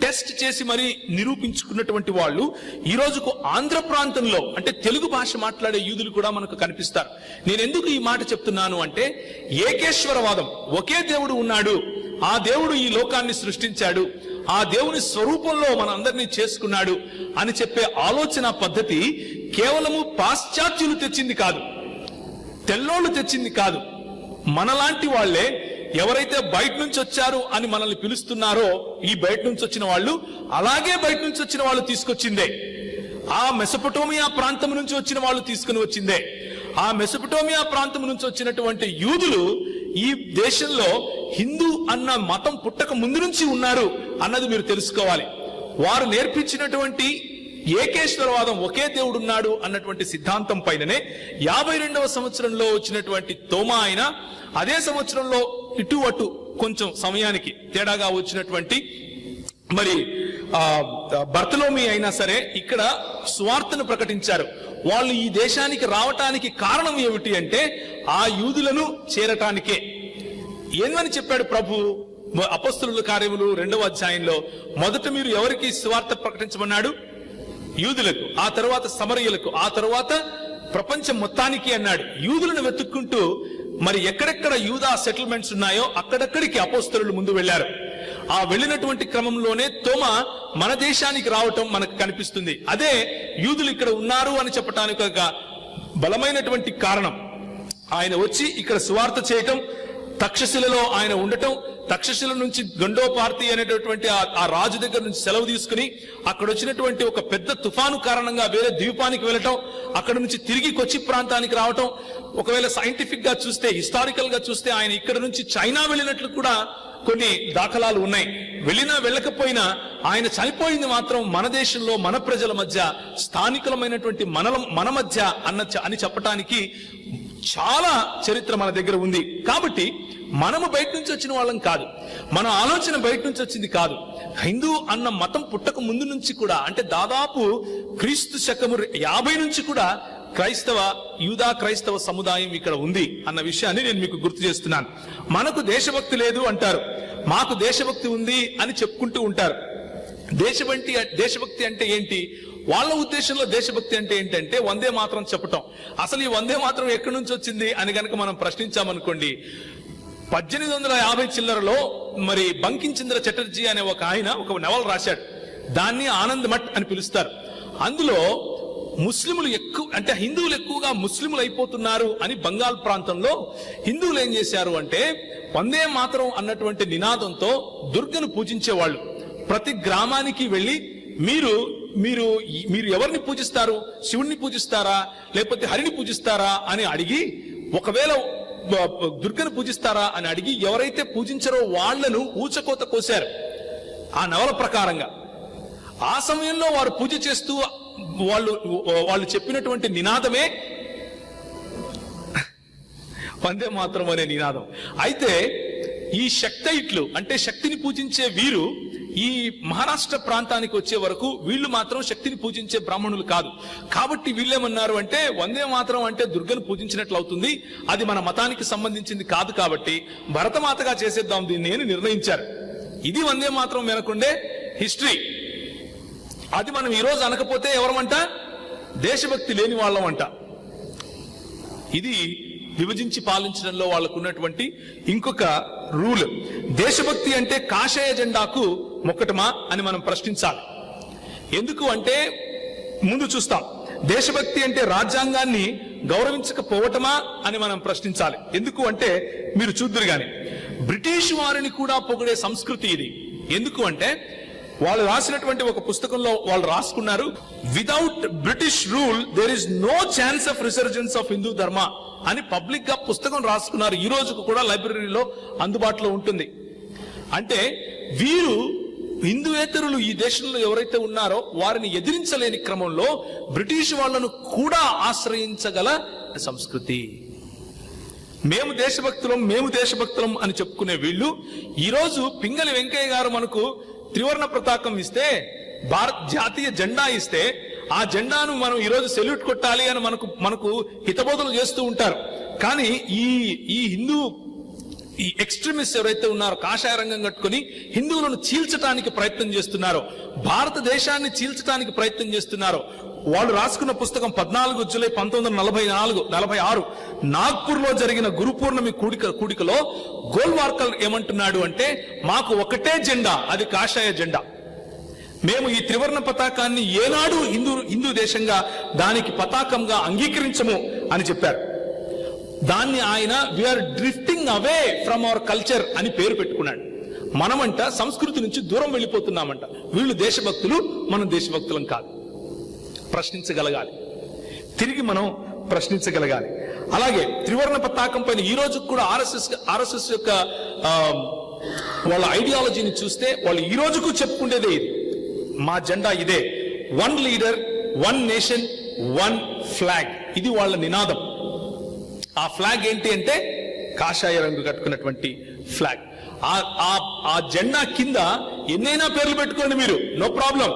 టెస్ట్ చేసి మరి నిరూపించుకున్నటువంటి వాళ్ళు ఈ రోజుకు ఆంధ్ర ప్రాంతంలో అంటే తెలుగు భాష మాట్లాడే యూదులు కూడా మనకు కనిపిస్తారు. నేను ఎందుకు ఈ మాట చెప్తున్నాను అంటే, ఏకేశ్వరవాదం, ఒకే దేవుడు ఉన్నాడు, ఆ దేవుడు ఈ లోకాన్ని సృష్టించాడు, ఆ దేవుని స్వరూపంలో మనందరినీ చేసుకున్నాడు అని చెప్పే ఆలోచన పద్ధతి కేవలము పాశ్చాత్యులు తెచ్చింది కాదు, తెల్లోళ్ళు తెచ్చింది కాదు. మనలాంటి వాళ్లే ఎవరైతే బయట నుంచి వచ్చారు అని మనల్ని పిలుస్తున్నారో, ఈ బయట నుంచి వచ్చిన వాళ్ళు అలాగే బయట నుంచి వచ్చిన వాళ్ళు తీసుకొచ్చిందే. ఆ మెసొపొటోమియా ప్రాంతం నుంచి వచ్చిన వాళ్ళు తీసుకుని వచ్చిందే. ఆ మెసొపొటోమియా ప్రాంతం నుంచి వచ్చినటువంటి యూదులు ఈ దేశంలో హిందూ అన్న మతం పుట్టక ముందు నుంచి ఉన్నారు అన్నది మీరు తెలుసుకోవాలి. వారు నేర్పించినటువంటి ఏకేశ్వరవాదం, ఒకే దేవుడు ఉన్నాడు అన్నటువంటి సిద్ధాంతం పైననే 52వ సంవత్సరంలో వచ్చినటువంటి తోమా అయినా, అదే సంవత్సరంలో ఇటు అటు కొంచెం సమయానికి తేడాగా వచ్చినటువంటి మరి బర్తలోమి అయినా సరే ఇక్కడ సువార్తను ప్రకటించారు. వాళ్ళు ఈ దేశానికి రావటానికి కారణం ఏమిటి అంటే, ఆ యూదులను చేరటానికే. ఏమని చెప్పాడు ప్రభు అపొస్తలుల కార్యములు 2వ అధ్యాయంలో? మొదట మీరు ఎవరికి సువార్త ప్రకటించమన్నాడు? యూదులకు, ఆ తర్వాత సమరయులకు, ఆ తర్వాత ప్రపంచం మొత్తానికి అన్నాడు. యూదులను వెతుక్కుంటూ మరి ఎక్కడెక్కడ యూదా సెటిల్మెంట్స్ ఉన్నాయో అక్కడక్కడికి అపోస్తలులు ముందు వెళ్లారు. ఆ వెళ్ళినటువంటి క్రమంలోనే తోమా మన దేశానికి రావటం మనకు కనిపిస్తుంది. అదే యూదులు ఇక్కడ ఉన్నారు అని చెప్పడానికి ఒక బలమైనటువంటి కారణం. ఆయన వచ్చి ఇక్కడ సువార్త చేయటం, తక్షశిలలో ఆయన ఉండటం, తక్షశిల నుంచి గండోపార్తి అనేటటువంటి ఆ రాజు దగ్గర నుంచి సెలవు తీసుకుని అక్కడ వచ్చినటువంటి ఒక పెద్ద తుఫాను కారణంగా వేరే ద్వీపానికి వెళ్ళటం, అక్కడ నుంచి తిరిగి కొచ్చి ప్రాంతానికి రావటం. ఒకవేళ సైంటిఫిక్ గా చూస్తే, హిస్టారికల్ గా చూస్తే ఆయన ఇక్కడ నుంచి చైనా వెళ్ళినట్లు కూడా కొన్ని దాఖలాలు ఉన్నాయి. వెళ్ళినా వెళ్ళకపోయినా ఆయన చనిపోయింది మాత్రం మన దేశంలో, మన ప్రజల మధ్య, స్థానికులమైనటువంటి మన మధ్య అని చెప్పటానికి చాలా చరిత్ర మన దగ్గర ఉంది. కాబట్టి మనము బయట నుంచి వచ్చిన వాళ్ళం కాదు, మన ఆలోచన బయట నుంచి వచ్చింది కాదు. హిందూ అన్న మతం పుట్టక ముందు నుంచి కూడా, అంటే దాదాపు క్రీస్తు శకము 50 నుంచి కూడా యూదా క్రైస్తవ సముదాయం ఇక్కడ ఉంది అన్న విషయాన్ని నేను మీకు గుర్తు చేస్తున్నాను. మనకు దేశభక్తి లేదు అంటారు, మాకు దేశభక్తి ఉంది అని చెప్పుకుంటూ ఉంటారు. దేశభక్తి అంటే ఏంటి? వాళ్ళ ఉద్దేశంలో దేశభక్తి అంటే ఏంటంటే వందే మాత్రం చెప్పటం. అసలు ఈ వందే మాత్రం ఎక్కడి నుంచి వచ్చింది అని గనక మనం ప్రశ్నించామనుకోండి, 1850 చిల్లరలో మరి బంకించంద్ర చటర్జీ అనే ఒక ఆయన ఒక నవల రాశాడు. దాన్ని ఆనంద్ మఠ్ అని పిలుస్తారు. అందులో ముస్లింలు ఎక్కువ, అంటే హిందువులు ఎక్కువగా ముస్లింలు అయిపోతున్నారు అని బంగాల్ ప్రాంతంలో హిందువులు ఏం చేశారు అంటే వందే మాత్రం అన్నటువంటి నినాదంతో దుర్గను పూజించేవాళ్ళు. ప్రతి గ్రామానికి వెళ్ళి మీరు మీరు మీరు ఎవరిని పూజిస్తారు, శివుణ్ణి పూజిస్తారా లేకపోతే హరిని పూజిస్తారా అని అడిగి, ఒకవేళ దుర్గను పూజిస్తారా అని అడిగి ఎవరైతే పూజించారో వాళ్లను ఊచకోత కోశారు ఆ నవల ప్రకారంగా. ఆ సమయంలో వారు పూజ చేస్తూ వాళ్ళు చెప్పినటువంటి నినాదమే వందే మాత్రం అనే నినాదం. అయితే ఈ శక్తైట్లు అంటే శక్తిని పూజించే వీరు ఈ మహారాష్ట్ర ప్రాంతానికి వచ్చే వరకు వీళ్ళు మాత్రం శక్తిని పూజించే బ్రాహ్మణులు కాదు. కాబట్టి వీళ్ళేమన్నారు అంటే వందే మాత్రం అంటే దుర్గను పూజించినట్లు అవుతుంది, అది మన మతానికి సంబంధించింది కాదు, కాబట్టి భరతమాతగా చేసేద్దాం దీన్ని అని నిర్ణయించారు. ఇది వందే మాత్రం వెనకుండే హిస్టరీ. అది మనం ఈరోజు అనకపోతే ఎవరమంట? దేశభక్తి లేని వాళ్ళం అంట. ఇది విభజించి పాలించడంలో వాళ్ళకు ఉన్నటువంటి ఇంకొక రూల్. దేశభక్తి అంటే కాషాయ జెండాకు మొక్కటమా అని మనం ప్రశ్నించాలి. ఎందుకు అంటే ముందు చూస్తాం. దేశభక్తి అంటే రాజ్యాంగాన్ని గౌరవించకపోవటమా అని మనం ప్రశ్నించాలి. ఎందుకు అంటే మీరు చూద్దురు గాని బ్రిటిష్ వారిని కూడా పొగిడే సంస్కృతి ఇది. ఎందుకు అంటే వాళ్ళు రాసినటువంటి ఒక పుస్తకంలో వాళ్ళు రాసుకున్నారు, without British rule there is no chance of resurgence of Hindu dharma అని పబ్లిక్ గా పుస్తకం రాసుకున్నారు. ఈ రోజుకు కూడా లైబ్రరీలో అందుబాటులో ఉంటుంది. అంటే వీరు హిందూయేతరులు ఈ దేశంలో ఎవరైతే ఉన్నారో వారిని ఎదిరించలేని క్రమంలో బ్రిటిష్ వాళ్లను కూడా ఆశ్రయించగల సంస్కృతి. మేము దేశభక్తులం అని చెప్పుకునే వీళ్ళు ఈ రోజు పింగళి వెంకయ్య గారు మనకు త్రివర్ణ పతాకం ఇస్తే, భారత్ జాతీయ జెండా ఇస్తే, ఆ జెండాను మనం ఈరోజు సెల్యూట్ కొట్టాలి అని మనకు హితబోధలు చేస్తూ ఉంటారు. కానీ ఈ హిందూ ఈ ఎక్స్ట్రీమిస్ట్ ఎవరైతే ఉన్నారో, కాషాయ రంగం కట్టుకుని హిందువులను చీల్చడానికి ప్రయత్నం చేస్తున్నారో, భారతదేశాన్ని చీల్చడానికి ప్రయత్నం చేస్తున్నారో, వాళ్ళు రాసుకున్న పుస్తకం 14 జూలై 1946 నాగ్పూర్ లో జరిగిన గురు పూర్ణమి కూడికలో గోల్వార్కర్ ఏమంటున్నాడు అంటే, మాకు ఒకటే జెండా, అది కాషాయ జెండా. మేము ఈ త్రివర్ణ పతాకాన్ని ఏనాడు హిందూ దేశంగా దానికి పతాకంగా అంగీకరించము అని చెప్పారు. దాన్ని ఆయన we are drifting away from our culture అని పేరు పెట్టుకున్నాడు. మనమంట సంస్కృతి నుంచి దూరం వెళ్ళిపోతున్నామంట. వీళ్ళు దేశభక్తులు, మనం దేశభక్తులం కాదు. ప్రశ్నించగలగాలి, తిరిగి మనం ప్రశ్నించగలగాలి. అలాగే త్రివర్ణ పతాకం పైన ఈ రోజు కూడా ఆర్ఎస్ఎస్ యొక్క వాళ్ళ ఐడియాలజీని చూస్తే వాళ్ళు ఈ రోజుకు చెప్పుకుంటేదే ఇది, మా జెండా ఇదే, 1 లీడర్ 1 నేషన్ 1 ఫ్లాగ్. ఇది వాళ్ళ నినాదం. ఆ ఫ్లాగ్ ఏంటి అంటే కాషాయ రంగు కట్టుకున్నటువంటి ఫ్లాగ్. ఆ జెండా కింద ఎన్నైనా పేర్లు పెట్టుకోండి మీరు, నో ప్రాబ్లం,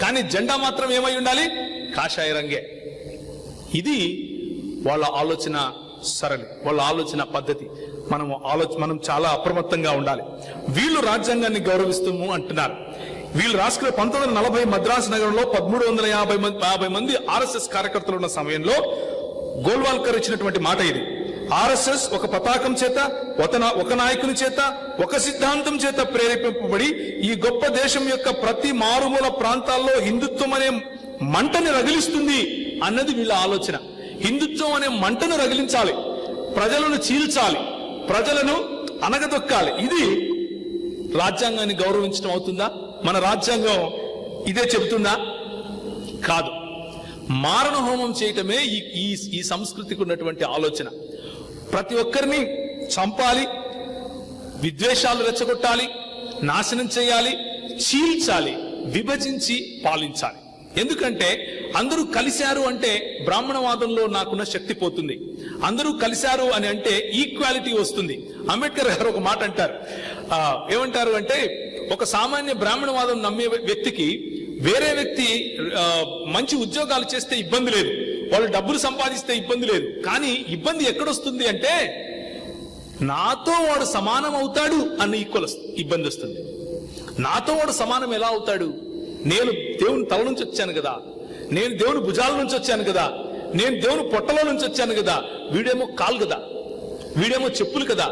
కానీ జెండా మాత్రం ఏమై ఉండాలి? కాషాయ రంగే. ఇది వాళ్ళ ఆలోచన సరళి, వాళ్ళ ఆలోచన పద్ధతి. మనం చాలా అప్రమత్తంగా ఉండాలి. వీళ్ళు రాజ్యాంగాన్ని గౌరవిస్తాము అంటున్నారు. వీళ్ళు రాసుకునే 1940 మద్రాసు నగరంలో 1350 మంది ఆర్ఎస్ఎస్ కార్యకర్తలు ఉన్న సమయంలో గోల్వాల్కర్ ఇచ్చినటువంటి మాట ఇది. ఆర్ఎస్ఎస్ ఒక పతాకం చేత, ఒక నాయకుని చేత, ఒక సిద్ధాంతం చేత ప్రేరేపింపబడి ఈ గొప్ప దేశం యొక్క ప్రతి మారుమూల ప్రాంతాల్లో హిందుత్వం అనే మంటని రగిలిస్తుంది అన్నది వీళ్ళ ఆలోచన. హిందుత్వం అనే మంటను రగిలించాలి, ప్రజలను చీల్చాలి, ప్రజలను అనగదొక్కాలి. ఇది రాజ్యాంగాన్ని గౌరవించడం అవుతుందా? మన రాజ్యాంగం ఇదే చెబుతుందా? కాదు. మారణ హోమం చేయటమే ఈ సంస్కృతికి ఉన్నటువంటి ఆలోచన. ప్రతి ఒక్కరిని చంపాలి, విద్వేషాలు రెచ్చగొట్టాలి, నాశనం చేయాలి, చీల్చాలి, విభజించి పాలించాలి. ఎందుకంటే అందరూ కలిశారు అంటే బ్రాహ్మణవాదంలో నాకున్న శక్తి పోతుంది. అందరూ కలిశారు అని అంటే ఈక్వాలిటీ వస్తుంది. అంబేద్కర్ గారు ఒక మాట అంటారు, ఏమంటారు అంటే, ఒక సామాన్య బ్రాహ్మణవాదం నమ్మే వ్యక్తికి వేరే వ్యక్తి మంచి ఉద్యోగాలు చేస్తే ఇబ్బంది లేదు, వాళ్ళు డబ్బులు సంపాదిస్తే ఇబ్బంది లేదు. కానీ ఇబ్బంది ఎక్కడొస్తుంది అంటే నాతో వాడు సమానం అవుతాడు అన్న ఇబ్బంది వస్తుంది. నాతో వాడు సమానం ఎలా అవుతాడు? నేను దేవుని తల నుంచి వచ్చాను కదా, నేను దేవుని భుజాల నుంచి వచ్చాను కదా, నేను దేవుని పొట్టలో నుంచి వచ్చాను కదా, వీడేమో కాలు కదా, వీడేమో చెప్పులు కదా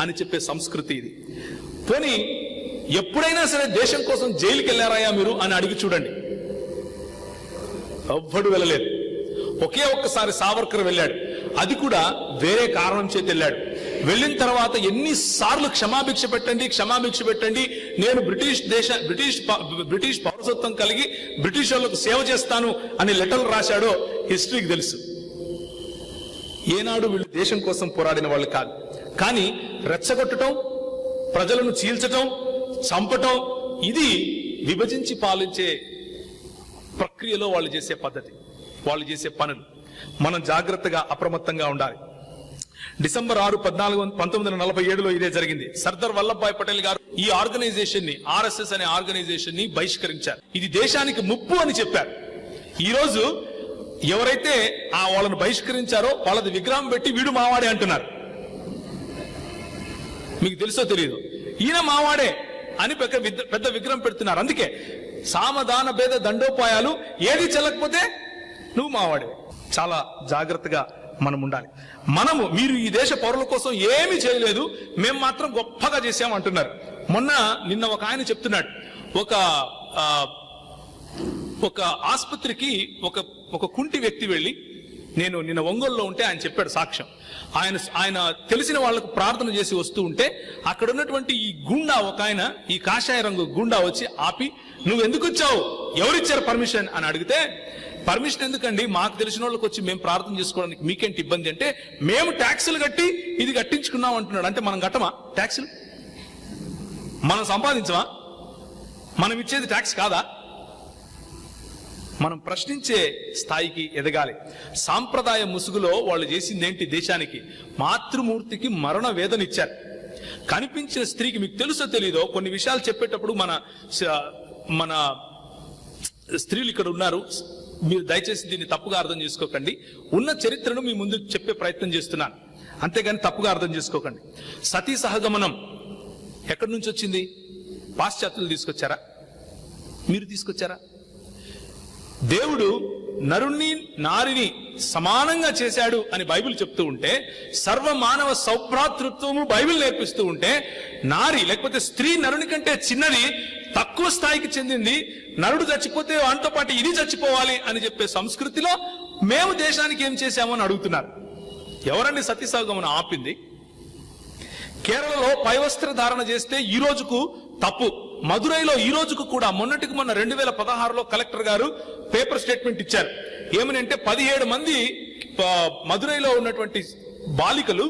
అని చెప్పే సంస్కృతి ఇది. పోనీ ఎప్పుడైనా సరే దేశం కోసం జైలుకి వెళ్ళారాయా మీరు అని అడిగి చూడండి, ఎవ్వడు వెళ్ళలేదు. ఒకే ఒక్కసారి సావర్కర్ వెళ్ళాడు, అది కూడా వేరే కారణం చేతి వెళ్ళాడు. వెళ్ళిన తర్వాత ఎన్నిసార్లు క్షమాభిక్ష పెట్టండి, నేను బ్రిటిష్ పౌరసత్వం కలిగి బ్రిటిష్ వాళ్ళకు సేవ చేస్తాను అని లెటర్లు రాశాడో హిస్టరీకి తెలుసు. ఏనాడు వీళ్ళు దేశం కోసం పోరాడిన వాళ్ళు కాదు. కానీ రెచ్చగొట్టడం, ప్రజలను చీల్చటం, చంపటం, ఇది విభజించి పాలించే ప్రక్రియలో వాళ్ళు చేసే పద్ధతి, వాళ్ళు చేసే పనులు. మనం జాగ్రత్తగా అప్రమత్తంగా ఉండాలి. డిసెంబర్ 6, 1947లో ఇదే జరిగింది. సర్దార్ వల్లభాయ్ పటేల్ గారు ఈ ఆర్గనైజేషన్ ని, ఆర్ఎస్ఎస్ అనే ఆర్గనైజేషన్ ని బహిష్కరించారు. ఇది దేశానికి ముప్పు అని చెప్పారు. ఈ రోజు ఎవరైతే వాళ్ళను బహిష్కరించారో వాళ్ళది విగ్రహం పెట్టి వీడు మావాడే అంటున్నారు. మీకు తెలుసో తెలియదు, ఈయన మావాడే అని పెద్ద విగ్రహం పెడుతున్నారు. అందుకే సామదాన భేద దండోపాయాలు, ఏది చెల్లకపోతే నువ్వు మావాడే. చాలా జాగ్రత్తగా మనం ఉండాలి. మీరు ఈ దేశ పౌరుల కోసం ఏమీ చేయలేదు, మేము మాత్రం గొప్పగా చేసామంటున్నారు. నిన్న ఒక ఆయన చెప్తున్నాడు, ఒక ఆసుపత్రికి ఒక కుంటి వ్యక్తి వెళ్ళి, నేను నిన్న ఒంగోలులో ఉంటే ఆయన చెప్పాడు సాక్ష్యం. ఆయన తెలిసిన వాళ్లకు ప్రార్థన చేసి వస్తూ ఉంటే అక్కడ ఉన్నటువంటి ఈ గుండా, ఒక ఆయన ఈ కాషాయ రంగు గుండా వచ్చి ఆపి, నువ్వు ఎందుకు వచ్చావు, ఎవరిచ్చారు పర్మిషన్ అని అడిగితే, పర్మిషన్ ఎందుకండి, మాకు తెలిసిన వాళ్ళకి వచ్చి మేము ప్రార్థన చేసుకోవడానికి మీకేంటి ఇబ్బంది అంటే, మేము ట్యాక్సులు కట్టి ఇది కట్టించుకున్నాం అంటున్నాడు. అంటే మనం కట్టమా ట్యాక్సులు? మనం సంపాదించమా? మనం ఇచ్చేది ట్యాక్స్ కాదా? మనం ప్రశ్నించే స్థాయికి ఎదగాలి. సాంప్రదాయ ముసుగులో వాళ్ళు చేసిందేంటి దేశానికి? మాతృమూర్తికి మరణ వేదన ఇచ్చారు. కనిపించిన స్త్రీకి, మీకు తెలుసో తెలీదో, కొన్ని విషయాలు చెప్పేటప్పుడు మన స్త్రీలు ఇక్కడ ఉన్నారు, మీరు దయచేసి దీన్ని తప్పుగా అర్థం చేసుకోకండి. ఉన్న చరిత్రను మీ ముందు చెప్పే ప్రయత్నం చేస్తున్నాను, అంతేగాని తప్పుగా అర్థం చేసుకోకండి. సతీ సహగమనం ఎక్కడి నుంచి వచ్చింది? పాశ్చాత్యులు తీసుకొచ్చారా? మీరు తీసుకొచ్చారా? దేవుడు నరుణ్ణి నారిని సమానంగా చేశాడు అని బైబిల్ చెప్తూ ఉంటే, సర్వమానవ సౌభ్రాతృత్వము బైబిల్ నేర్పిస్తూ ఉంటే, నారి లేకపోతే స్త్రీ నరుని కంటే చిన్నది, తక్కువ స్థాయికి చెందింది, నరుడు చచ్చిపోతే వాటితో పాటు ఇది చచ్చిపోవాలి అని చెప్పే సంస్కృతిలో మేము దేశానికి ఏం చేశామో అని అడుగుతున్నారు. ఎవరండి సతీ సహగమనం ఆపింది? కేరళలో పైవస్త్ర ధారణ చేస్తే ఈ రోజుకు తప్పు. మదురైలో ఈ రోజుకు కూడా, మొన్నటికి మొన్న 2016లో కలెక్టర్ గారు పేపర్ స్టేట్మెంట్ ఇచ్చారు. ఏమని అంటే, 17 మంది మదురైలో ఉన్నటువంటి బాలికలు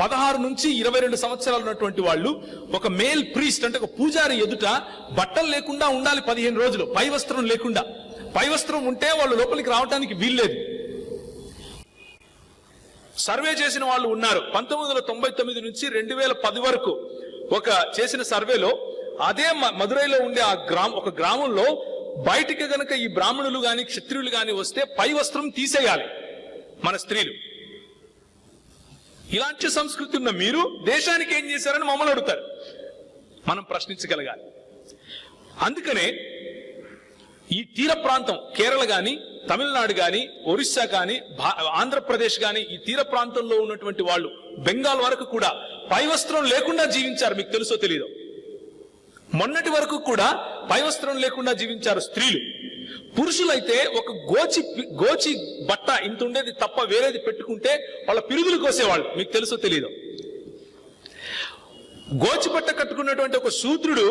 16 నుంచి 22 సంవత్సరాలు ఉన్నటువంటి వాళ్ళు ఒక మేల్ ప్రీస్ట్ అంటే ఒక పూజారి ఎదుట బట్టలు లేకుండా ఉండాలి 15 రోజులు, పై వస్త్రం లేకుండా. పై వస్త్రం ఉంటే వాళ్ళు లోపలికి రావడానికి వీల్లేదు. సర్వే చేసిన వాళ్ళు ఉన్నారు. 1999 నుంచి 2010 వరకు ఒక చేసిన సర్వేలో, అదే మదురైలో ఉండే ఒక గ్రామంలో బయటికి గనక ఈ బ్రాహ్మణులు గాని క్షత్రియులు గాని వస్తే పై వస్త్రం తీసేయాలి మన స్త్రీలు. ఇలాంటి సంస్కృతి ఉన్న మీరు దేశానికి ఏం చేశారని మమ్మల్ని అడుగుతారు. మనం ప్రశ్నించగలగాలి. అందుకనే ఈ తీర ప్రాంతం, కేరళ గాని, తమిళనాడు గాని, ఒరిస్సా గాని, ఆంధ్రప్రదేశ్ గాని, ఈ తీర ప్రాంతంలో ఉన్నటువంటి వాళ్ళు బెంగాల్ వరకు కూడా పై వస్త్రం లేకుండా జీవించారు. మీకు తెలుసో తెలీదో, మొన్నటి వరకు కూడా పై వస్త్రం లేకుండా జీవించారు స్త్రీలు. పురుషులైతే ఒక గోచి బట్ట ఇంత ఉండేది తప్ప వేరేది పెట్టుకుంటే వాళ్ళ పిరుగులు కోసేవాళ్ళు. మీకు తెలుసో తెలీదు, గోచి బట్ట కట్టుకున్నటువంటి ఒక శూద్రుడు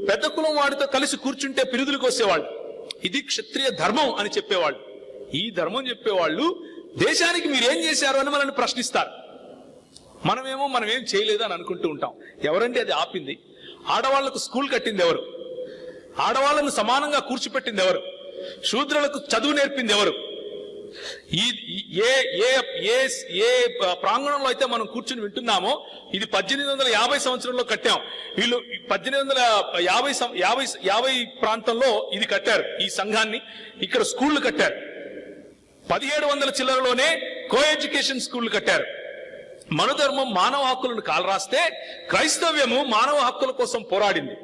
పెద్ద కులం వాడితో కలిసి కూర్చుంటే పిరుగులు కోసేవాళ్ళు. ఇది క్షత్రియ ధర్మం అని చెప్పేవాళ్ళు. ఈ ధర్మం చెప్పేవాళ్ళు దేశానికి మీరేం చేశారు అని మనల్ని ప్రశ్నిస్తారు. మనమేం చేయలేదు అని అనుకుంటూ ఉంటాం. ఎవరండి అది ఆపింది? ఆడవాళ్లకు స్కూల్ కట్టింది ఎవరు? ఆడవాళ్లను సమానంగా కూర్చిపెట్టింది ఎవరు? శూద్రులకు చదువు నేర్పింది ఎవరు? ఏ ప్రాంగణంలో అయితే మనం కూర్చుని వింటున్నామో, ఇది 1850 సంవత్సరంలో కట్టాం. వీళ్ళు 1850 ప్రాంతంలో ఇది కట్టారు, ఈ సంఘాన్ని. ఇక్కడ స్కూళ్లు కట్టారు. 1700 చిల్లరలోనే కో ఎడ్యుకేషన్ స్కూల్ కట్టారు. మనధర్మం మానవ హక్కులను కాలరాస్తే క్రైస్తవ్యము మానవ హక్కుల కోసం పోరాడింది.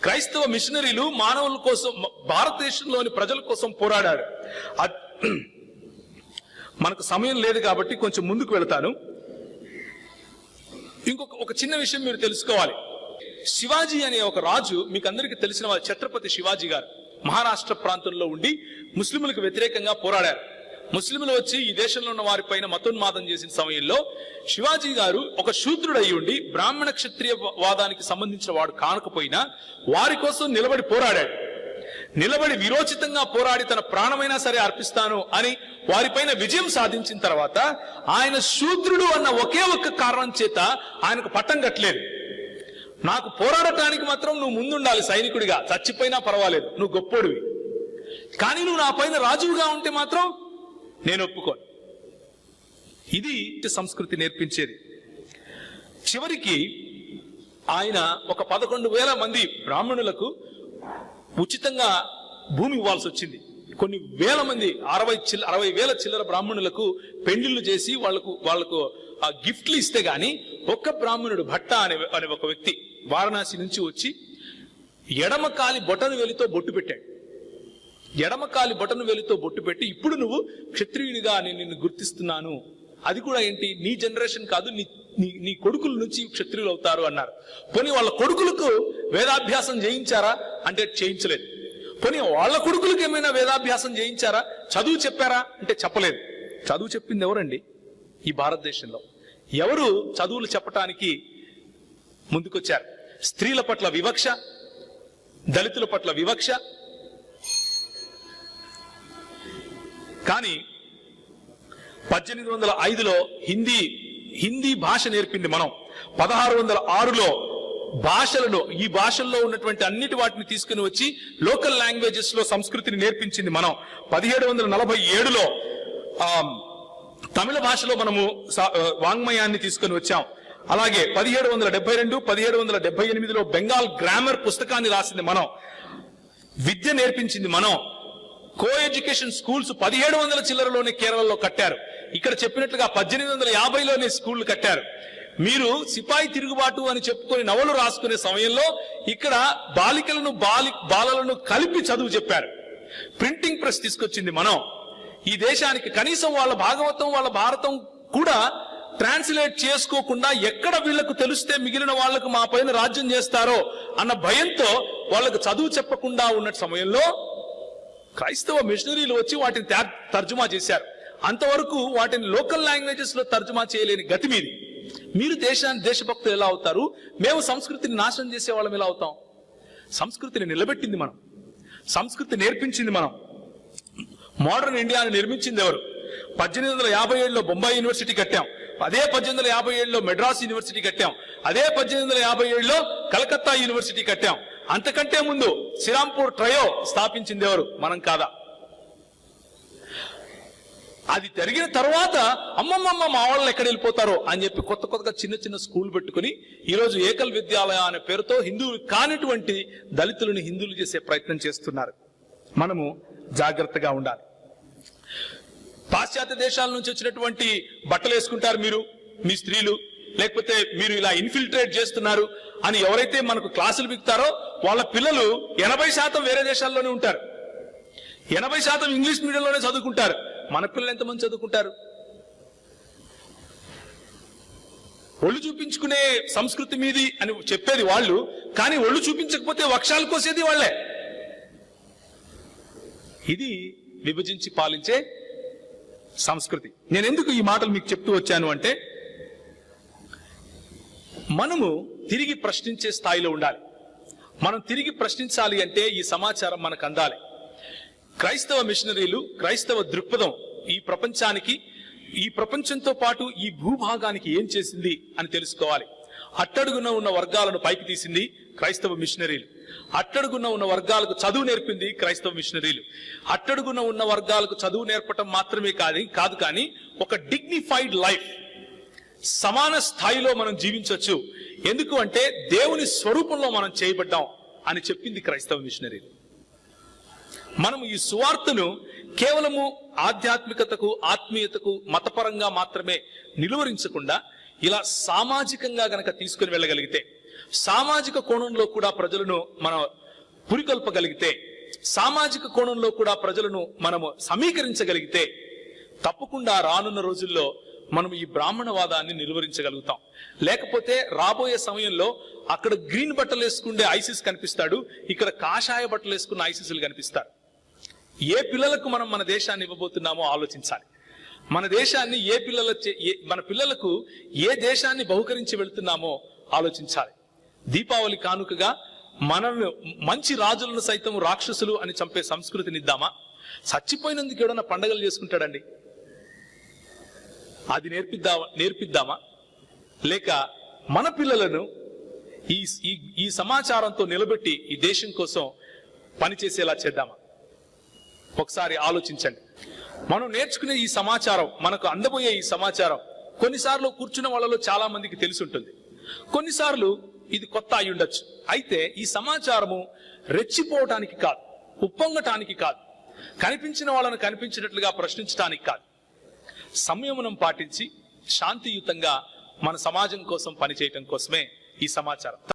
క్రైస్తవ మిషనరీలు మానవుల కోసం, భారతదేశంలోని ప్రజల కోసం పోరాడారు. మనకు సమయం లేదు కాబట్టి కొంచెం ముందుకు వెళతాను. ఒక చిన్న విషయం మీరు తెలుసుకోవాలి. శివాజీ అనే ఒక రాజు, మీకు అందరికీ తెలిసిన వారు, ఛత్రపతి శివాజీ గారు మహారాష్ట్ర ప్రాంతంలో ఉండి ముస్లింలకు వ్యతిరేకంగా పోరాడారు. ముస్లింలు వచ్చి ఈ దేశంలో ఉన్న వారిపైన మతోన్మాదం చేసిన సమయంలో శివాజీ గారు ఒక శూద్రుడై ఉండి బ్రాహ్మణ క్షత్రియ వాదానికి సంబంధించిన వాడు కానకపోయినా వారి కోసం నిలబడి పోరాడాడు. నిలబడి విరోచితంగా పోరాడి తన ప్రాణమైనా సరే అర్పిస్తాను అని వారిపైన విజయం సాధించిన తర్వాత ఆయన శూద్రుడు అన్న ఒకే ఒక్క కారణం చేత ఆయనకు పట్టం కట్టలేదు. నాకు పోరాడటానికి మాత్రం నువ్వు ముందుండాలి సైనికుడిగా, చచ్చిపోయినా పర్వాలేదు, నువ్వు గొప్పోడివి, కానీ నువ్వు నా పైన రాజువుగా ఉంటే మాత్రం నేను ఒప్పుకోను. ఇది సంస్కృతి నేర్పించేది. చివరికి ఆయన ఒక 11,000 మంది బ్రాహ్మణులకు ఉచితంగా భూమి ఇవ్వాల్సి వచ్చింది. కొన్ని వేల మంది 60,000 చిల్లర బ్రాహ్మణులకు పెళ్లిళ్లు చేసి వాళ్లకు ఆ గిఫ్ట్లు ఇస్తే గాని ఒక్క బ్రాహ్మణుడు భట్ట అనే ఒక వ్యక్తి వారణాసి నుంచి వచ్చి ఎడమకాలి బొటను వేలితో బొట్టు పెట్టాడు. ఎడమకాలి బొటను వేలితో బొట్టు పెట్టి, ఇప్పుడు నువ్వు క్షత్రియుడిగా నేను నిన్ను గుర్తిస్తున్నాను, అది కూడా ఏంటి, నీ జనరేషన్ కాదు, నీ కొడుకుల నుంచి క్షత్రియులు అవుతారు అన్నారు. పోనీ వాళ్ళ కొడుకులకు వేదాభ్యాసం చేయించారా అంటే చేయించలేదు. పోనీ వాళ్ళ కొడుకులకు ఏమైనా వేదాభ్యాసం చేయించారా, చదువు చెప్పారా అంటే చెప్పలేదు. చదువు చెప్పింది ఎవరండి ఈ భారతదేశంలో? ఎవరు చదువులు చెప్పటానికి ముందుకొచ్చారు? స్త్రీల పట్ల వివక్ష, దళితుల పట్ల వివక్ష. కానీ 1805లో హిందీ భాష నేర్పింది మనం. 1606లో భాషలను, ఈ భాషల్లో ఉన్నటువంటి అన్నిటి వాటిని తీసుకుని వచ్చి లోకల్ లాంగ్వేజెస్ లో సంస్కృతిని నేర్పించింది మనం. 1747లో తమిళ భాషలో మనము వాంగ్మయాన్ని తీసుకుని వచ్చాం. అలాగే 1772, 1778లో బెంగాల్ గ్రామర్ పుస్తకాన్ని రాసింది మనం. విద్య నేర్పించింది మనం. కో ఎడ్యుకేషన్ స్కూల్స్ 1700 చిల్లరలోనే కేరళలో కట్టారు. ఇక్కడ చెప్పినట్లుగా 1850లోనే స్కూళ్లు కట్టారు. మీరు సిపాయి తిరుగుబాటు అని చెప్పుకొని నవలు రాసుకునే సమయంలో ఇక్కడ బాలలను కలిపి చదువు చెప్పారు. ప్రింటింగ్ ప్రెస్ తీసుకొచ్చింది మనం ఈ దేశానికి. కనీసం వాళ్ళ భాగవతం, వాళ్ళ భారతం కూడా ట్రాన్స్లేట్ చేసుకోకుండా ఎక్కడ వీళ్లకు తెలిస్తే మిగిలిన వాళ్లకు మా పైన రాజ్యం చేస్తారో అన్న భయంతో వాళ్ళకు చదువు చెప్పకుండా ఉన్న సమయంలో క్రైస్తవ మిషనరీలు వచ్చి వాటిని తర్జుమా చేశారు. అంతవరకు వాటిని లోకల్ లాంగ్వేజెస్ లో తర్జుమా చేయలేని గతి మీది. మీరు దేశభక్తులు ఎలా అవుతారు? మేము సంస్కృతిని నాశనం చేసే వాళ్ళం ఎలా అవుతాం? సంస్కృతిని నిలబెట్టింది మనం, సంస్కృతి నేర్పించింది మనం. మోడర్న్ ఇండియాను నిర్మించింది ఎవరు? 1857లో బొంబాయి యూనివర్సిటీ కట్టాం. అదే 1857లో మెడ్రాస్ యూనివర్సిటీ కట్టాం. అదే 1857లో కలకత్తా యూనివర్సిటీ కట్టాం. అంతకంటే ముందు శ్రీరాంపూర్ ట్రయో స్థాపించింది ఎవరు? మనం కాదా? అది జరిగిన తర్వాత అమ్మమ్మమ్మ మా వాళ్ళు ఎక్కడ వెళ్ళిపోతారో అని చెప్పి కొత్తగా చిన్న స్కూల్ పెట్టుకుని ఈరోజు ఏకల్ విద్యాలయ అనే పేరుతో హిందువులు కానిటువంటి దళితులను హిందువులు చేసే ప్రయత్నం చేస్తున్నారు. మనము జాగ్రత్తగా ఉండాలి. పాశ్చాత్య దేశాల నుంచి వచ్చినటువంటి బట్టలు వేసుకుంటారు మీరు, మీ స్త్రీలు, లేకపోతే మీరు ఇలా ఇన్ఫిల్ట్రేట్ చేస్తున్నారు అని ఎవరైతే మనకు క్లాసులు బిగుతారో వాళ్ళ పిల్లలు 80% వేరే దేశాల్లోనే ఉంటారు. 80% ఇంగ్లీష్ మీడియంలోనే చదువుకుంటారు. మన పిల్లలు ఎంతమంది చదువుకుంటారు? ఒళ్ళు చూపించుకునే సంస్కృతి మీది అని చెప్పేది వాళ్ళు, కానీ ఒళ్ళు చూపించకపోతే వక్షాలు కోసేది వాళ్లే. ఇది విభజించి పాలించే సంస్కృతి. నేను ఎందుకు ఈ మాటలు మీకు చెప్తూ వచ్చాను అంటే, మనము తిరిగి ప్రశ్నించే స్థాయిలో ఉండాలి. మనం తిరిగి ప్రశ్నించాలి అంటే ఈ సమాచారం మనకు అందాలి. క్రైస్తవ మిషనరీలు, క్రైస్తవ దృక్పథం ఈ ప్రపంచానికి, ఈ ప్రపంచంతో పాటు ఈ భూభాగానికి ఏం చేసింది అని తెలుసుకోవాలి. అట్టడుగున ఉన్న వర్గాలను పైకి తీసింది క్రైస్తవ మిషనరీలు. అట్టడుగున ఉన్న వర్గాలకు చదువు నేర్పింది క్రైస్తవ మిషనరీలు. అట్టడుగున ఉన్న వర్గాలకు చదువు నేర్పటం మాత్రమే కాదు కానీ ఒక డిగ్నిఫైడ్ లైఫ్, సమాన స్థాయిలో మనం జీవించవచ్చు. ఎందుకు అంటే దేవుని స్వరూపంలో మనం చేయబడ్డాం అని చెప్పింది క్రైస్తవ మిషనరీలు. మనము ఈ సువార్తను కేవలము ఆధ్యాత్మికతకు, ఆత్మీయతకు, మతపరంగా మాత్రమే నిలువరించకుండా ఇలా సామాజికంగా గనక తీసుకుని వెళ్ళగలిగితే, సామాజిక కోణంలో కూడా ప్రజలను మనం పురికొల్పగలిగితే, సామాజిక కోణంలో కూడా ప్రజలను మనము సమీకరించగలిగితే, తప్పకుండా రానున్న రోజుల్లో మనం ఈ బ్రాహ్మణవాదాన్ని నిలువరించగలుగుతాం. లేకపోతే రాబోయే సమయంలో అక్కడ గ్రీన్ బట్టలు వేసుకుండే ఐసిస్ కనిపిస్తాడు, ఇక్కడ కాషాయ బట్టలు వేసుకున్న ఐసిస్లు కనిపిస్తారు. ఏ పిల్లలకు మనం మన దేశాన్ని ఇవ్వబోతున్నామో ఆలోచించాలి. మన దేశాన్ని మన పిల్లలకు ఏ దేశాన్ని బహుకరించి వెళ్తున్నామో ఆలోచించాలి. దీపావళి కానుకగా మనల్ని మంచి రాజులను సైతం రాక్షసులు అని చంపే సంస్కృతిని ఇద్దామా? చచ్చిపోయినందుకు ఎవడన్నా పండగలు చేసుకుంటాడండి? అది నేర్పిద్దామా? లేక మన పిల్లలను ఈ సమాచారంతో నిలబెట్టి ఈ దేశం కోసం పనిచేసేలా చేద్దామా? ఒకసారి ఆలోచించండి. మనం నేర్చుకునే ఈ సమాచారం, మనకు అందబోయే ఈ సమాచారం కొన్నిసార్లు కూర్చున్న వాళ్ళలో చాలా మందికి తెలిసి ఉంటుంది, కొన్నిసార్లు ఇది కొత్త అయి ఉండొచ్చు. అయితే ఈ సమాచారము రెచ్చిపోవటానికి కాదు, ఉప్పొంగటానికి కాదు, కనిపించిన వాళ్ళను కనిపించినట్లుగా ప్రశ్నించడానికి కాదు, సంయమనం పాటించి శాంతియుతంగా మన సమాజం కోసం పనిచేయటం కోసమే ఈ సమాచారం.